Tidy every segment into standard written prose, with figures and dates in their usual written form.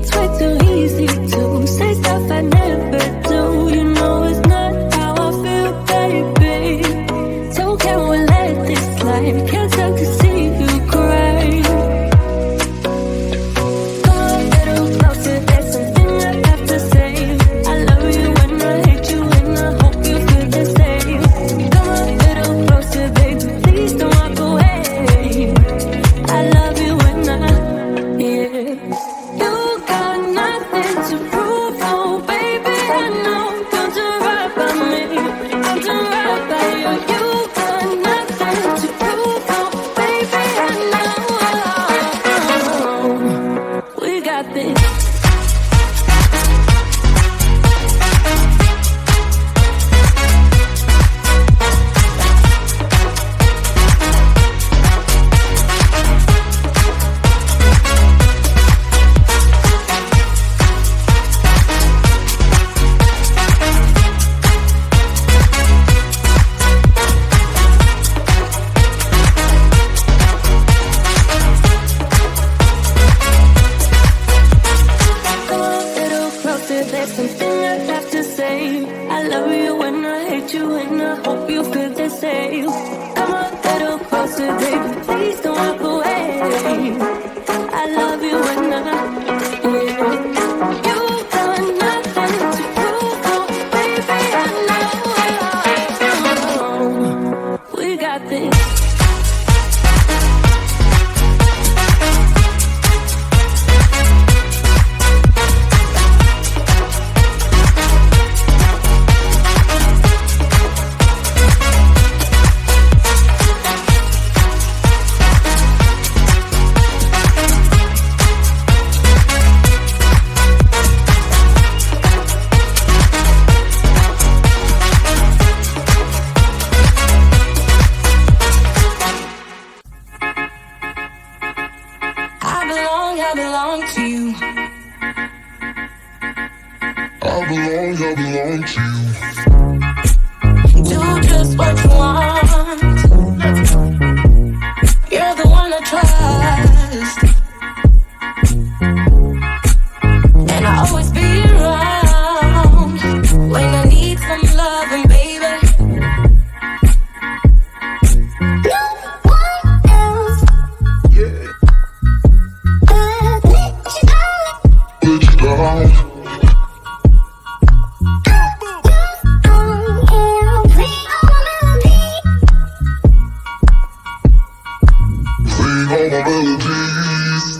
It's way too easy to say stuff I never do. You know it's not how I feel, baby. So can we let this slide? Can't tell to see you cry. Come a little closer, there's something I have to say. I love you when I hate you and I hope you feel the same. Come a little closer, baby, please don't walk away. I love you when I, yeah. You got nothing to prove, oh baby, I know. Don't do right by me, don't do right by you. You got nothing to prove, oh baby, I know. We got this. Come a little closer, there's something I have to say. I love you when I hate you and I hope you feel the same. Come a little closer, baby, please don't walk away. I love you when I, yeah. You got nothing to prove, oh baby, I know. We got this. I belong to you. I belong to you. Do just what you want. You're the one I trust, and I'll always be around when I need some loving, baby. No one else Yeah, but me, put you down. Sing all my melodies.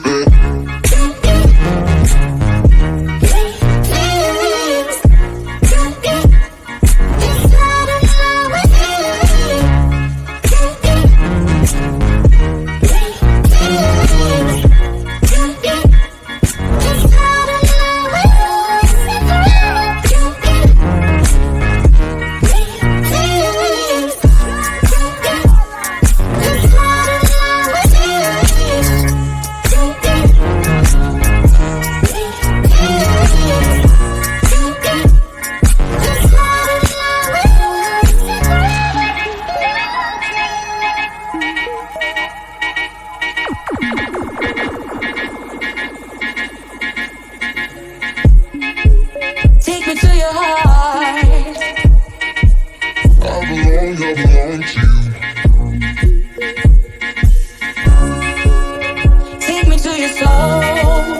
take me to your heart. I belong to you. Take me to your soul.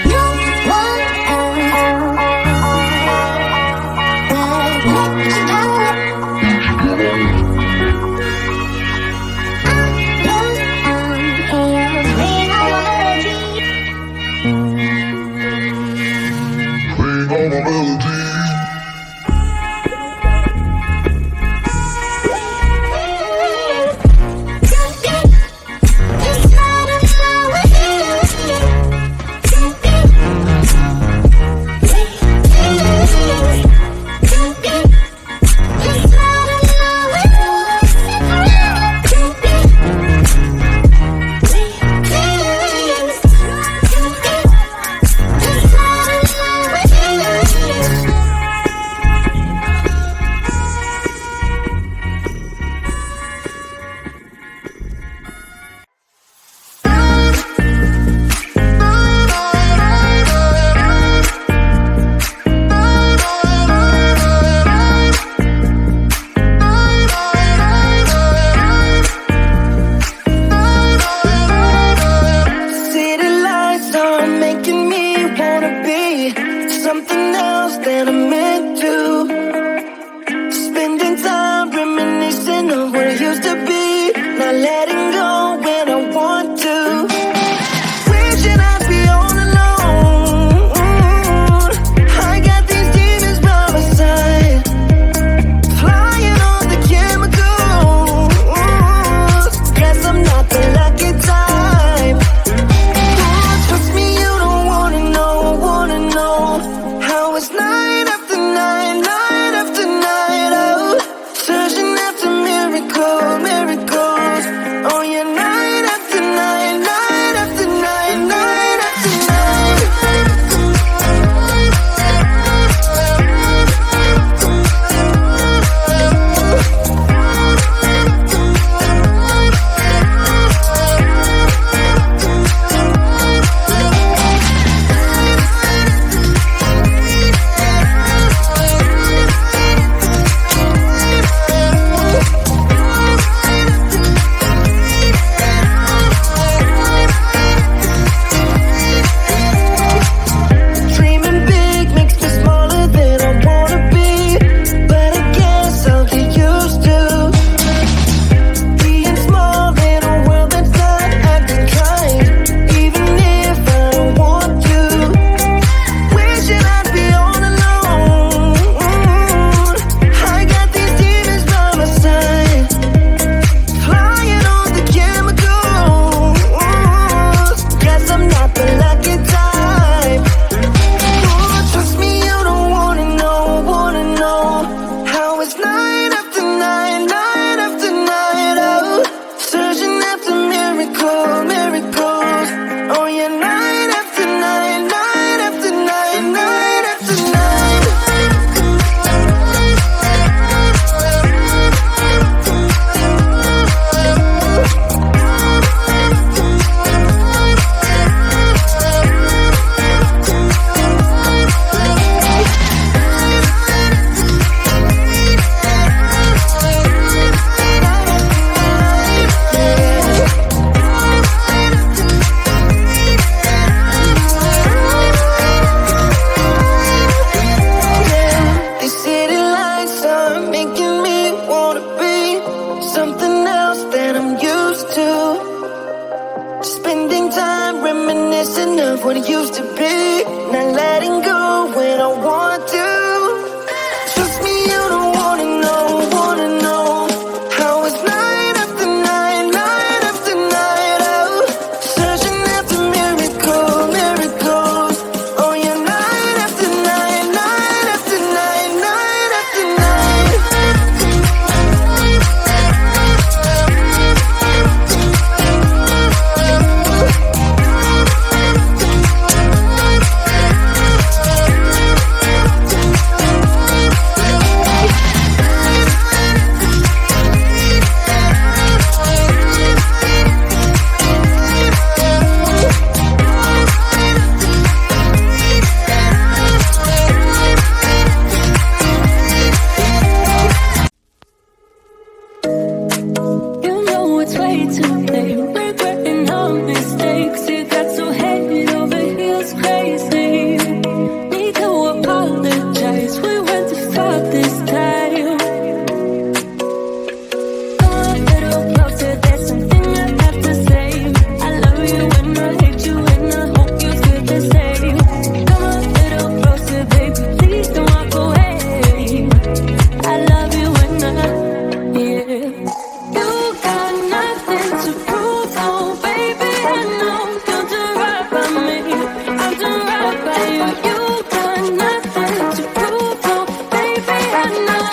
No one else but me. I what it used to be. Not letting go when I want to. Trust me, you don't wanna know how it's night after night, night after night. Oh, searching after miracles. Oh yeah, night after night, night after night, night after night. You know it's way too late, regretting all mistakes. You got so head over heels crazy. Need to apologize, we went too far this time. Come a little closer, there's something I have to say. I love you and I hate you and I hope you feel the same. Come a little closer, baby, please don't walk away. I love you and yeah. You got nothing to prove, oh baby, I know you'll do right by me. I'll do right by you. You got nothing to prove, oh baby, I know.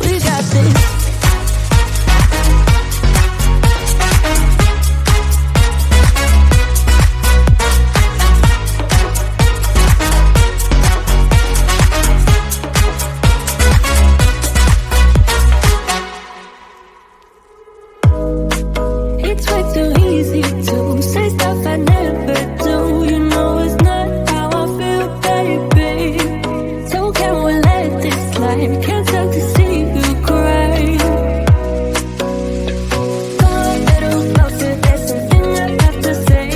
We got this. It's way too easy to say stuff I never do. You know it's not how I feel, baby. So can we let this slide? Can't stand to see you cry. Come a little closer, there's something I have to say.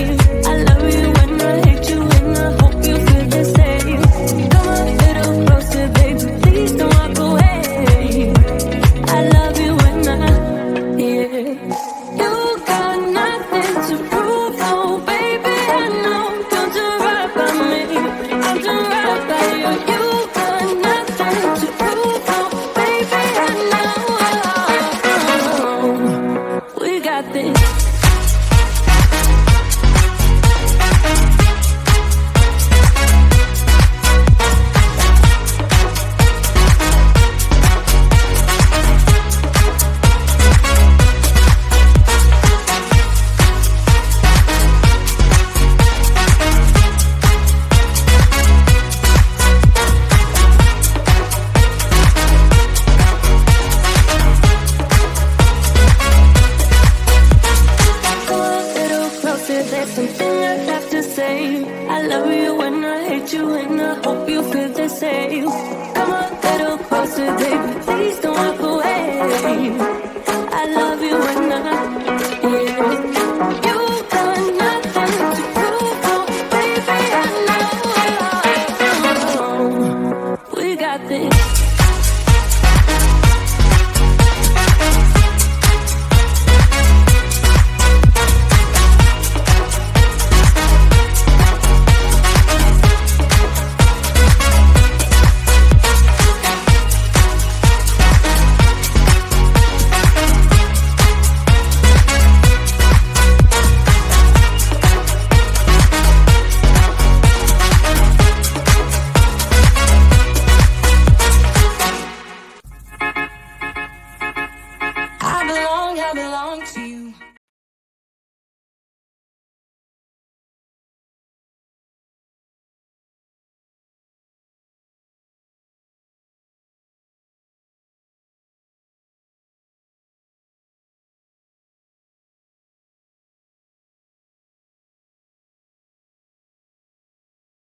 I love you and I hate you and I hope you feel the same. Come a little closer, baby, please don't walk away. I love you and yeah. You got nothing to prove, oh baby, I know you'll do right by me. I'll do right by you. You got nothing to prove, oh baby, I know. We got this. Go a little closer, there's something I have to say. I love you and I hate you and I hope you